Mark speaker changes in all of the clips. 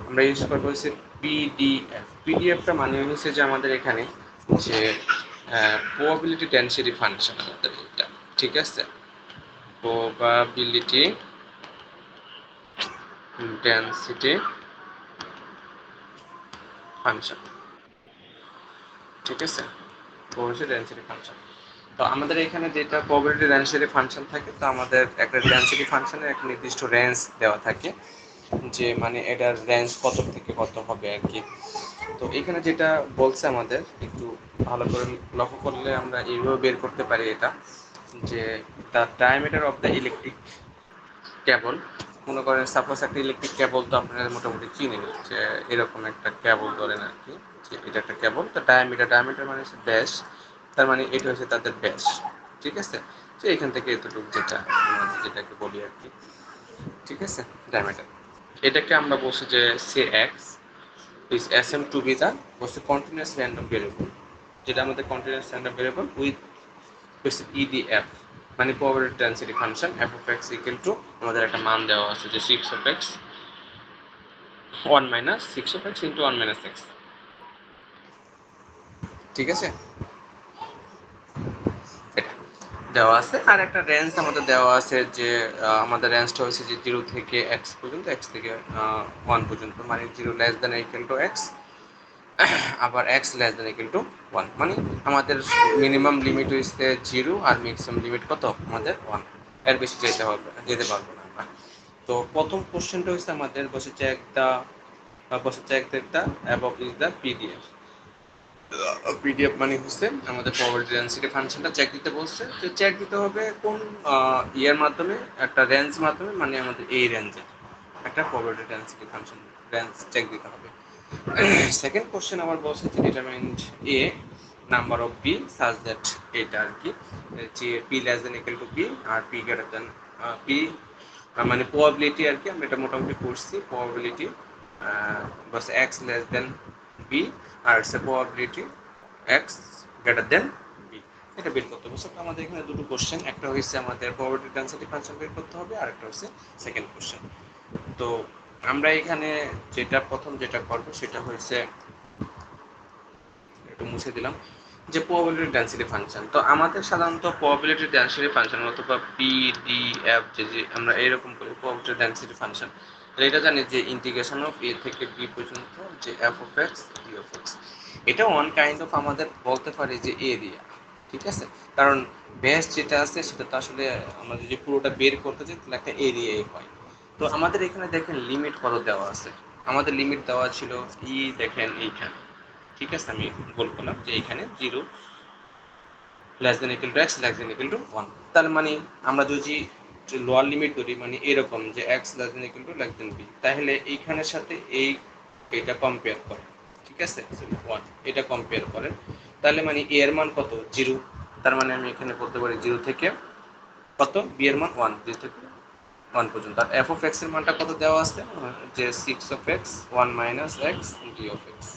Speaker 1: আমরা ইউজ করবো হচ্ছে পিডিএফ। পিডিএফটা মানে হচ্ছে যে আমাদের এখানে যে প্রবাবিলিটি ডেনসিটি ফাংশন আমাদের এটা, ঠিক আছে, প্রবাবিলিটি ডেনসিটি ফাংশন, ঠিক আছে, প্রবাবিলিটি ডেনসিটি ফাংশন। তো আমাদের এখানে যেটা প্রবাবিলিটি ডেনসিটি ফাংশন থাকে, তো আমাদের একটা ডেনসিটি ফাংশনের একটা নির্দিষ্ট রেঞ্জ দেওয়া থাকে, যে মানে এটার রেঞ্জ কত থেকে কত হবে আর কি। তো এখানে যেটা বলছে আমাদের একটু ভালো করে লক্ষ্য করলে আমরা এইভাবে বের করতে পারি এটা, যে the diameter of the electric cable, মনে করেন সাপোজ একটা ইলেকট্রিক কেবল তো আপনারা মোটামুটি চিনেন, যে এরকম একটা কেবল ধরেন আর কি, যে এটা একটা কেবল, তো ডায়ামিটার মানে হচ্ছে ব্যাস, তার মানে এটা হচ্ছে তাদের ব্যাস, ঠিক আছে। তো এখান থেকে এতটুকু যেটা আমরা যেটাকে বলি আর কি, ঠিক আছে, ডায়ামিটার। এটাকে আমরা বলছি যে সে x is assumed to be the was a continuous random variable, যেটা আমাদের continuous random variable with EDF মানে probability density function f of x equal to আমাদের একটা মান দেওয়া আছে যে 6 of x 1 minus 6 of x into 1 minus x, ঠিক আছে, এটা দেওয়া আছে। আর একটা রেঞ্জ আমাদের দেওয়া আছে, যে আমাদের রেঞ্জটা হচ্ছে যে 0 থেকে x পর্যন্ত, x থেকে 1 পর্যন্ত, মানে 0 less than or equal to x, আবার x less than equal two 1, মানে আমাদের মিনিমাম লিমিট হচ্ছে 0 আর ম্যাক্সিমাম লিমিট কত আমাদের 1, এর বেশি যেতে পারবো না আমরা। তো প্রথম কোশ্চেনটা হচ্ছে আমাদের বসে চেক একটা above is the PDF. PDF মানে হচ্ছে আমাদের প্রবাবিলিটি ডেনসিটি ফাংশনটা চেক দিতে বলছে, তো চেক দিতে হবে কোন ইয়ের মাধ্যমে, একটা রেঞ্জ মাধ্যমে, মানে আমাদের এই রেঞ্জে একটা probability density function range check দিতে হবে। সেকেন্ড কোশ্চেন আবার বলছে যে determined a number of b such that, এটা আর কি, যে p less than equal to b আর পি গ্রেটার দেন পি, মানে প্রবাবিলিটি আর কি, আমরা এটা মোটামুটি করছি প্রবাবিলিটি বাস এক্স লেস দেন বি, আর হচ্ছে probability x greater than b, এটা বের করতে হবে। সো আমাদের এখানে দুটো কোশ্চেন, একটা হচ্ছে আমাদের প্রবাবিলিটি ডেনসিটি ফাংশন বের করতে হবে, আর একটা হচ্ছে সেকেন্ড কোশ্চেন। তো আমরা এখানে যেটা করব সেটা হচ্ছে, একটু মুছে দিলাম, যে প্রবাবিলিটি ডেনসিটি ফাংশন। তো আমাদের সাধারণত প্রবাবিলিটি ডেনসিটি ফাংশন অথবা পিডিএফ যে আমরা এরকম করি প্রবাবিলিটি ডেনসিটি ফাংশন, এটা জানি যে ইন্টিগ্রেশন অফ এ থেকে বি পর্যন্ত যে f of x d of x, এটা ওয়ান কাইন্ড অফ আমাদের বলতে পারি যে এরিয়া, ঠিক আছে, কারণ বেস যেটা আছে সেটা তো আসলে আমরা যদি পুরোটা বের করতে চাই তাহলে একটা এরিয়াই হয়। তো আমাদের এখানে দেখেন লিমিট কত দেওয়া আছে, আমাদের লিমিট দেওয়া ছিল দেখেন এইখানে, ঠিক আছে, আমি বললাম যে এইখানে 0 less than equal two x less than equal two 1, তার মানে আমরা যদি লোয়ার লিমিট ধরি, মানে এরকম যে x less than equal to less than b, তাহলে এইখানের সাথে এটা কম্পেয়ার করে, ঠিক আছে, 1 এটা কম্পেয়ার করে, তাহলে মানে এ এর মান কত 0, তার মানে আমি এখানে বলতে পারি 0 থেকে কত বি এর মান 1, 0 থেকে 1 পর্যন্ত। আর এফ অফ এক্স এর মানটা কত দেওয়া আছে, যে 6 of x 1 minus x d of x,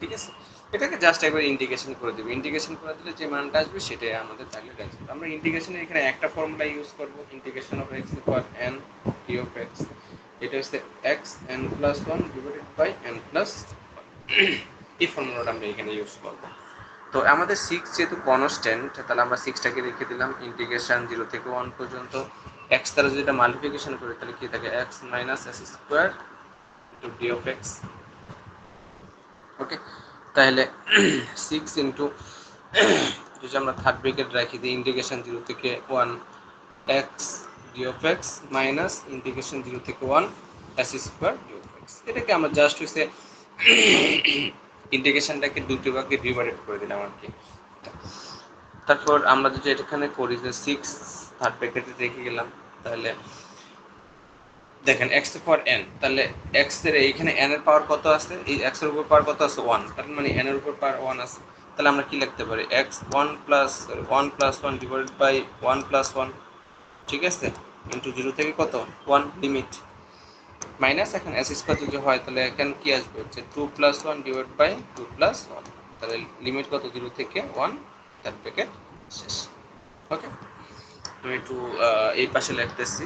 Speaker 1: ঠিক আছে। এটাকে জাস্ট একবার ইন্টিগ্রেশন করে দেবে, ইন্টিগ্রেশন করে দিলে যে মানটা আসবে সেটাই আমাদের তাহলে রেঞ্জ। আমরা ইন্টিগ্রেশনের এখানে একটা ফর্মুলা ইউজ করব, integration of x for n d of x, এটা হচ্ছে x n plus 1 divided by n plus 1, এই ফর্মুলাটা আমরা এখানে ইউজ করব। তো আমাদের 6 যেহেতু কনস্ট্যান্ট, তাহলে আমরা 6টাকে রেখে দিলাম, ইন্টিগ্রেশন 0 থেকে 1 পর্যন্ত, এক্স দ্বারা যদি এটা মাল্টিপ্লিকেশন করি তাহলে কি থাকে x minus s square into d of x, okay. তাহলে 6 ইন্টু, যদি আমরা থার্ড ব্রেকেট রাখি দিই, ইন্টিগ্রেশন 0 থেকে 1 x d of x minus integration 0 থেকে 1 S square d of x, এটাকে আমরা জাস্ট হচ্ছে ইন্টিগ্রেশনটাকে দুটো ভাগে ডিভাইডেড করে দিলাম আর কি। তারপর আমরা যদি এখানে করি যে 6 থার্ড ব্রেকেটে রেখে গেলাম, তাহলে দেখেন এক্স ফর এন, তাহলে এক্স এর এইখানে এন এর পাওয়ার কত আছে, এই এক্স এর উপর পাওয়ার কত আছে 1, তার মানে এন এর উপর পাওয়ার 1 আছে, তাহলে আমরা কি লিখতে পারি x 1 plus 1 divided by 1 plus 1, ঠিক আছে, ইন্টু 0 থেকে কত 1 লিমিট, মাইনাস এখন এস স্কোয়ার যদি হয় তাহলে এখানে কি আসবে হচ্ছে 2 প্লাস 1 ডিভাইড বাই 2 প্লাস 1, তাহলে লিমিট কত 0 থেকে 1, তার ব্র্যাকেট শেষ, ওকে। আমি একটু এই পাশে লিখতেছি,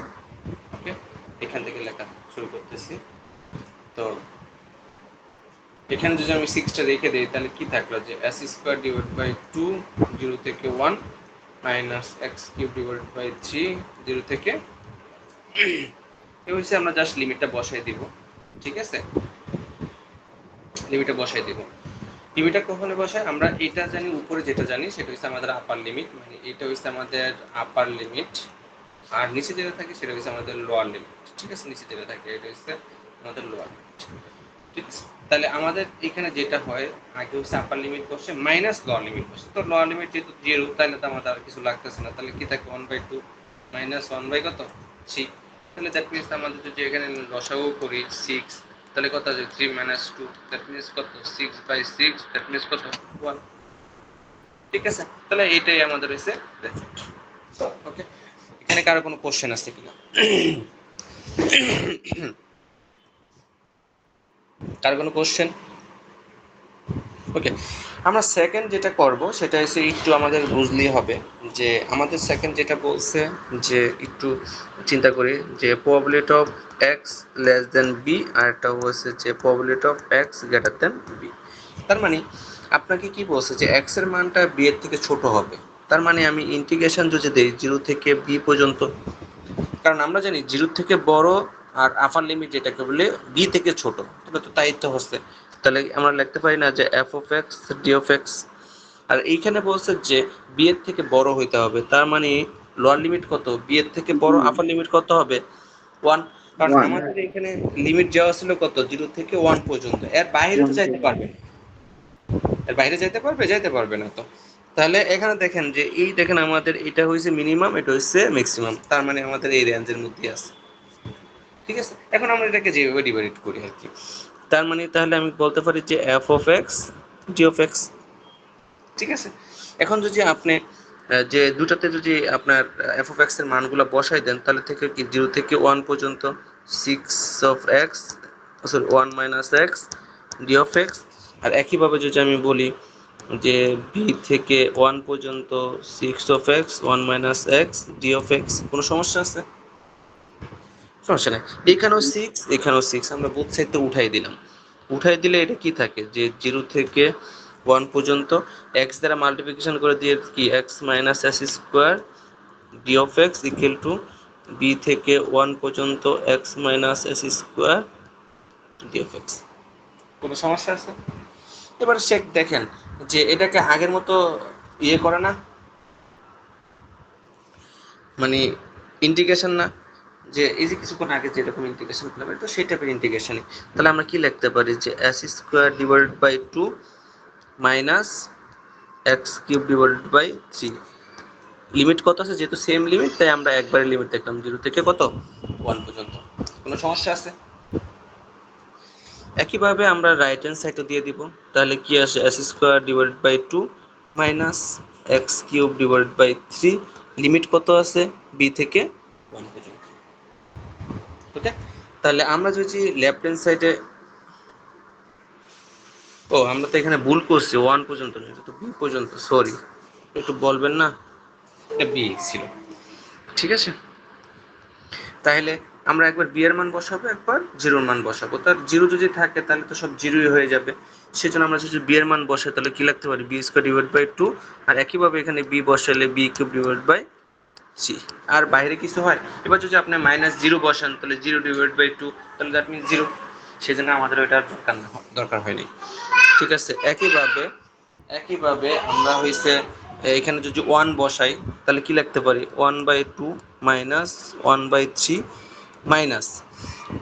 Speaker 1: ওকে। এখান থেকে লেখা শুরু করতেছি। তো এখানে যদি আমি 6টা রেখে দিই তাহলে কি থাকলো যে s স্কয়ার ডিভাইড বাই 2 0 থেকে 1 minus x cube divide by 3 0 থেকে এই হচ্ছে আমরা জাস্ট লিমিটটা বসাই দিব। ঠিক আছে, লিমিটটা বসাই দিব। লিমিটটা কখনো বসাই আমরা এটা জানি, উপরে যেটা জানি সেটা হচ্ছে আমাদের আপার লিমিট, মানে এটা হচ্ছে আমাদের আপার লিমিট, আর নিচে যেটা থাকে সেটা হচ্ছে আমাদের লোয়ার লিমিট। ঠিক আছে, নিচে যেটা থাকে এটা হচ্ছে আমাদের লোয়ার লিমিট। ঠিক আছে, তাহলে আমাদের এখানে যেটা হয় আগে হচ্ছে আপার লিমিট বসে মাইনাস লোয়ার লিমিট বসে। তো লোয়ার লিমিট যেহেতু 0 তাহলে তো আমাদের আর কিছু লাগতেছে না, তাহলে কি থাকে 1/2 মাইনাস 1/কত 3। তাহলে দ্যাট মিনস আমাদের যদি এখানে লসাগু করি 6, তাহলে কত আছে 3 মাইনাস 2, দ্যাট মিনস কত 6/6, দ্যাট মিনস কত 1। ঠিক আছে, তাহলে এটাই আমাদের হচ্ছে রেজাল্ট। ওকে, এখানে কারো কোনো কোশ্চেন আছে কিনা? কার কোনো কোশ্চেন? ওকে, আমরা সেকেন্ড যেটা করব সেটা হচ্ছে একটু আমাদের বুঝলেই হবে যে আমাদের সেকেন্ড যেটা বলছে যে একটু চিন্তা করি যে probability of x less than b, আর একটা হচ্ছে যে probability of x greater than b. তার মানে আপনাকে কি বলছে যে এক্স এর মানটা বি এর থেকে ছোট হবে। তার মানে আমি ইন্টিগ্রেশন যদি দেই 0 থেকে বি পর্যন্ত, কারণ আমরা জানি 0 থেকে বড় আর আপার লিমিট যেটাকে বলে বি থেকে ছোট, তাহলে তো তাই তো হচ্ছে। তাহলে আমরা লিখতে পারি না যে f of x d of x, আর এইখানে বলছে যে বি এর থেকে বড় হইতে হবে, তার মানে লোয়ার লিমিট কত, বি এর থেকে বড়, আপার লিমিট কত হবে 1। কারণ আমাদের এখানে লিমিট দেওয়া ছিল কত 0 থেকে 1 পর্যন্ত, এর বাইরে তো যাইতে পারবে না, এর বাইরে যাইতে পারবে, যাইতে পারবে না। তো তাহলে এখানে দেখেন যে এই দেখেন আমাদের এটা হয়েছে মিনিমাম, এটা হচ্ছে ম্যাক্সিমাম, তার মানে আমাদের এই রেঞ্জের মধ্যে আছে। ঠিক আছে, এখন আমরা এটাকে যেভাবে ডিভাইড করি আর কি, তার মানে তাহলে আমি বলতে পারি যে f of x G of x. ঠিক আছে, এখন যদি আপনি যে দুটাতে যদি আপনার এফ অফ এক্স এর মানগুলো বসাই দেন তাহলে থেকে কি 0 থেকে 1 পর্যন্ত 6 of x, sorry 1 minus x d of x. আর একইভাবে যদি আমি বলি যে বি থেকে 1 পর্যন্ত 6 of x 1 minus x d of x. কোনো সমস্যা আছে? সমস্যা নেই, এখানেও 6 এখানেও 6, আমরা বোথ সাইড তো উঠাই দিলাম। উঠাই দিলে এটা কি থাকে যে 0 থেকে 1 পর্যন্ত এক্স দ্বারা মাল্টিপ্লিকেশন করে দিয়ে কি x minus s square d of x equal to b থেকে 1 পর্যন্ত x minus s square d of x. কোনো সমস্যা আছে? এবার চেক দেখেন যে এটাকে আগের মতো ইয়ে করে না, মানে ইন্টিগ্রেশন না, যে এই যে কিছুক্ষণ আগে যেরকম ইন্টিগ্রেশন করলাম তো সেই টাইপের ইন্টিগ্রেশনই। তাহলে আমরা কি লিখতে পারি যে s square divided by 2 minus x cube divided by 3। Limit কত আছে, যেহেতু সেম লিমিট তাই আমরা একবারে লিমিট দেখলাম 0 থেকে কত 1 পর্যন্ত। কোনো সমস্যা আছে? একইভাবে আমরা রাইট হ্যান্ড সাইডও দিয়ে দিব, তাহলে কি আসে s square divided by 2 minus x cube divided by 3। Limit কত আছে বি থেকে 1 পর্যন্ত। ওকে, তাহলে আমরা যদি লেফট হ্যান্ড সাইডে, ও আমরা তো এখানে ভুল করছি 1 পর্যন্ত না, এটা তো বি পর্যন্ত, সরি, একটু বলবেন না, এটা বি ছিল। ঠিক আছে, তাহলে আমরা একবার বি এর মান বসাবো, একবার জিরোর মান বসাবো। তার জিরো যদি থাকে তাহলে তো সব জিরোই হয়ে যাবে, সেজন্য আমরা যদি বি এর মান বসাই তাহলে কি লিখতে পারি বি স্কয়ার ডিভাইড বাই 2, আর একইভাবে এখানে বি বসালে b cube divide by c. আর বাইরে কিছু হয়, এবার যদি আপনি মাইনাস 0 বসান তাহলে 0 ডিভাইড বাই 2, তাহলে দ্যাট মিনস 0, সেজন্য আমাদের ওইটা দরকার হয়নি। ঠিক আছে, একইভাবে একইভাবে আমরা হইছে এখানে যদি 1 বসাই তাহলে কি লিখতে পারি 1/2 মাইনাস 1/3 মাইনাস,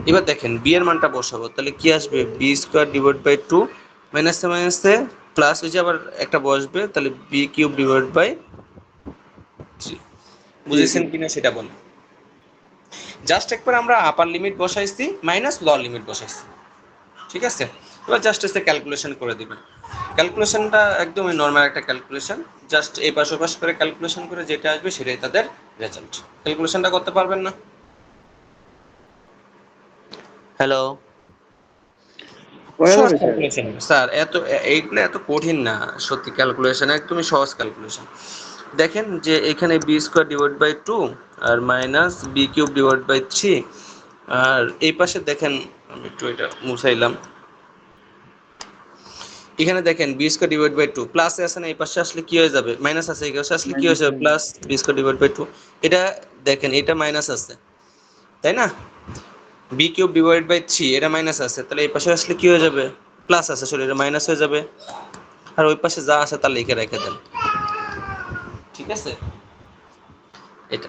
Speaker 1: এবার দেখেন বি এর মানটা বসাবো তাহলে কি আসবে বি স্কোয়ার ডিভাইড বাই 2 মাইনাসে মাইনাসে প্লাস হয়ে আবার একটা বসবে, তাহলে বি কিউব ডিভাইড বাই 3। বুঝেছেন কিনা সেটা বলুন। জাস্ট একবার আমরা আপার লিমিট বসাইছি মাইনাস লোয়ার লিমিট বসাইছি। ঠিক আছে, এবার জাস্ট এসে ক্যালকুলেশন করে দিবেন। ক্যালকুলেশনটা একদমই নর্মাল একটা ক্যালকুলেশন, জাস্ট এই পাশ ওপাশ করে ক্যালকুলেশন করে যেটা আসবে সেটাই তাদের রেজাল্ট। ক্যালকুলেশনটা করতে পারবেন না? হ্যালো, সহজ ক্যালকুলেশন স্যার, এইগুলো এত কঠিন না সত্যি, ক্যালকুলেশন একদমই সহজ ক্যালকুলেশন। দেখেন যে এখানে বি স্কোয়ার ডিভাইড বাই 2 আর minus b cube divide by 3 আর এই পাশে দেখেন, আমি একটু এটা মুছাইলাম, এখানে দেখেন b square divide by two plus আছে না, এই পাশে আসলে কি হয়ে যাবে, মাইনাস আছে, এই পাশে আসলে কি হয়ে যাবে plus b square divide by two. এটা দেখেন এটা মাইনাস আছে, তাই না? B cube divide by three এটা মাইনাস আছে, তাহলে এই পাশে আসলে কি হয়ে যাবে, প্লাস আছে, সরি এটা মাইনাস হয়ে যাবে। আর ওই পাশে যা আছে তা লিখে রেখে দেন, ঠিক আছে? এটা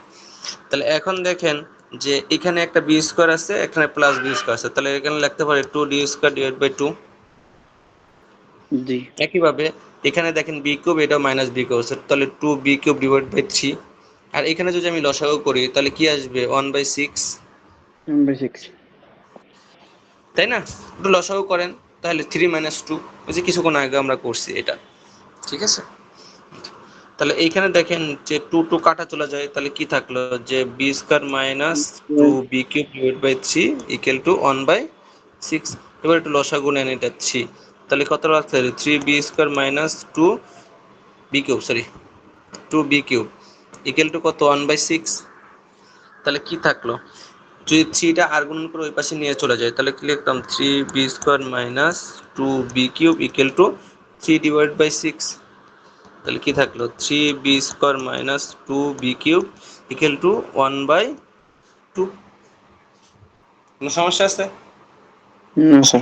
Speaker 1: তাহলে এখন দেখেন যে এখানে একটা বি স্কোয়ার আছে, এখানে প্লাস বি স্কোয়ার আছে, তাহলে এখানে লিখতে পারি two d square divide by two.
Speaker 2: জি
Speaker 1: একইভাবে এখানে দেখেন বি কিউব, এটাও মাইনাস বি কিউব আছে, তাহলে two b cube divide by three. আর এখানে যদি আমি লসাগু করি তাহলে কি আসবে, 1/6,
Speaker 2: 1/6
Speaker 1: তাই না? একটু লসাগু করেন, তাহলে 3 - 2, ওই যে কিছুক্ষণ আগে আমরা করছি এটা, ঠিক আছে? তাহলে এইখানে দেখেন যে টু টু কাটা চলে যায়, তাহলে কি থাকলো যে b square minus two b cube divide by three equal to 1/6। এবার একটু লসাগু নেন, এটা থ্রি, তাহলে কত রাখতে হবে, three b square minus two b cube, sorry two b cube equal to কত, 1/6। তাহলে কি থাকলো, যদি থ্রিটা আর গুণন করে ওই পাশে নিয়ে চলে যায়, তাহলে কি লিখতাম, three b square minus two b cube equal to three divide by six. তাহলে কি থাকলো, three b square minus two b cube equal to 1/2। কোনো সমস্যা আছে?
Speaker 2: না স্যার।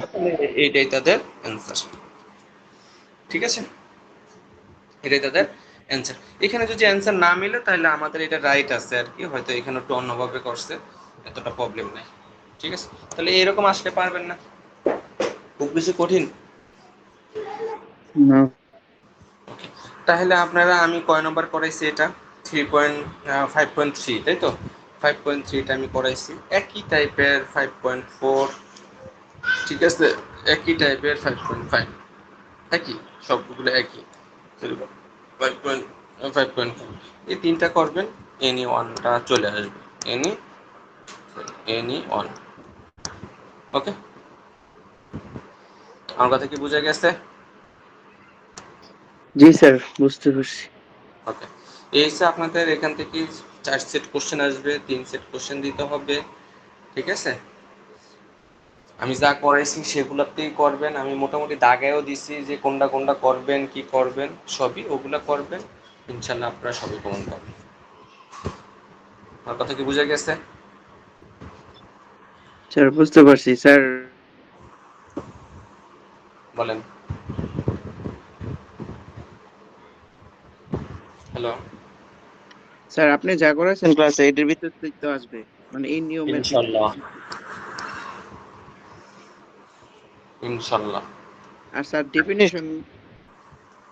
Speaker 1: এইটাই তাদের অ্যান্সার, ঠিক আছে? এটাই তাদের অ্যান্সার। এখানে যদি অ্যান্সার না মিলে তাহলে আমাদের এটা রাইট আছে আর কি, হয়তো এখানে একটু অন্যভাবে করছে, এতটা প্রবলেম নাই, ঠিক আছে? তাহলে এরকম আসলে পারবেন না, খুব বেশি কঠিন।
Speaker 2: না
Speaker 1: ওকে, তাহলে আপনারা, আমি কয় নম্বর করাইছি এটা, 5.3, তাই তো? 5.3টা আমি করাইছি, একই টাইপের 5.4, ঠিক আছে, একই টাইপের 5.5, একই, সবগুলো একই। 5.5, এই তিনটা করবেন, এনি ওয়ানটা চলে আসবে, এনি এনি ওয়ান। ওকে, আমার কথা কি বুঝে গেছে?
Speaker 2: জি স্যার, বুঝতে পারছি।
Speaker 1: ওকে, এই হচ্ছে আপনাদের এখান থেকে 4 সেট কোশ্চেন আসবে, 3 সেট কোশ্চেন দিতে হবে, ঠিক আছে? আমি যা করাইছি সেগুলোতেই করবেন, আমি মোটামুটি দাগায়ও দিছি যে কোনটা কোনটা করবেন, কি করবেন, সবই ওগুলা করবেন, ইনশাল্লাহ আপনারা সবই কমন পাবেন। আমার কথা কি বুঝে গেছে?
Speaker 2: স্যার বুঝতে পারছি স্যার।
Speaker 1: বলেন। হ্যালো।
Speaker 2: স্যার আপনি যা করেছেন ক্লাসে এটার ভিতর থেকে তো আসবে, মানে এই নিয়মের ভিতর
Speaker 1: ইনশাল্লাহ,
Speaker 2: থেকে।
Speaker 1: ইনশাল্লাহ।
Speaker 2: আর স্যার ডেফিনেশন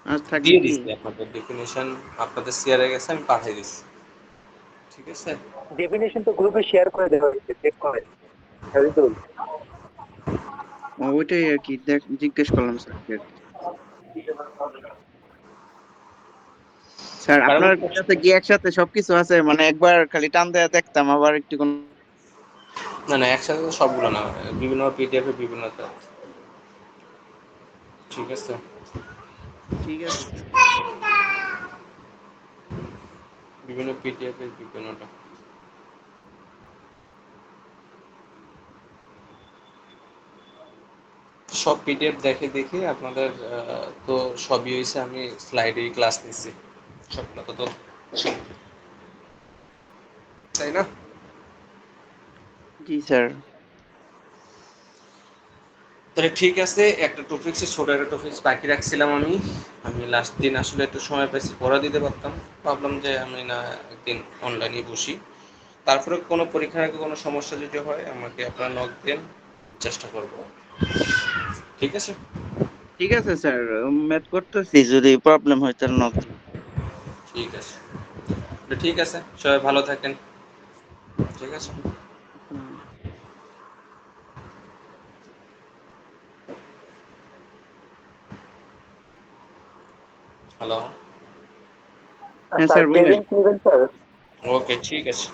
Speaker 2: আজ থাকবে
Speaker 1: দিয়ে
Speaker 2: কি?
Speaker 1: দিচ্ছি, আপনাদের ডেফিনেশন আপনাদের শেয়ারে গেছে, আমি পাঠিয়ে দিচ্ছি, ঠিক আছে?
Speaker 3: ডেফিনেশন তো গ্রুপে শেয়ার করে দেওয়া হয়েছে, চেক করে শহীদুল।
Speaker 2: ওইটাই আর কি জিজ্ঞেস করলাম স্যারকে আর কি। স্যার
Speaker 1: কারণ
Speaker 2: আপনার কাছে কি একসাথে সবকিছু আছে, মানে একবার খালি টান দেয়া দেখতাম, আবার একটু
Speaker 1: না না, একসাথে তো সবগুলো না, বিভিন্ন পিডিএফ এ বিভিন্ন আছে, ঠিক আছে?
Speaker 2: ঠিক আছে স্যার।
Speaker 1: বিভিন্ন পিডিএফ এর বিভিন্নটা, সব পিডিএফ দেখে দেখে আপনাদের তো সবই হয়েছে, আমি স্লাইডেই ক্লাস নিচ্ছি, সবগুলো তো তাই না?
Speaker 2: জি স্যার।
Speaker 1: তাহলে ঠিক আছে, একটা টপিক্স, ছোট একটা টপিক্স বাকি রাখছিলাম আমি, আমি লাস্ট দিন আসলে একটু সময় পেয়েছি, পড়া দিতে পারতাম, ভাবলাম যে আমি না একদিন অনলাইনে বসি। তারপরে কোনো পরীক্ষার আগে কোনো সমস্যা যদি হয় আমাকে আপনারা নক দেন, চেষ্টা করব, ঠিক আছে?
Speaker 2: ঠিক আছে স্যার, ম্যাথ করতেছি, যদি প্রবলেম হয় তাহলে নক দিন।
Speaker 1: ঠিক আছে, তো ঠিক আছে, সবাই ভালো থাকেন, ঠিক আছে?
Speaker 2: হুম।
Speaker 1: হ্যালো।
Speaker 2: হ্যাঁ
Speaker 3: স্যার
Speaker 2: স্যার বলেন।
Speaker 3: প্রেজেন্ট নেবেন স্যার?
Speaker 1: ওকে, ঠিক আছে।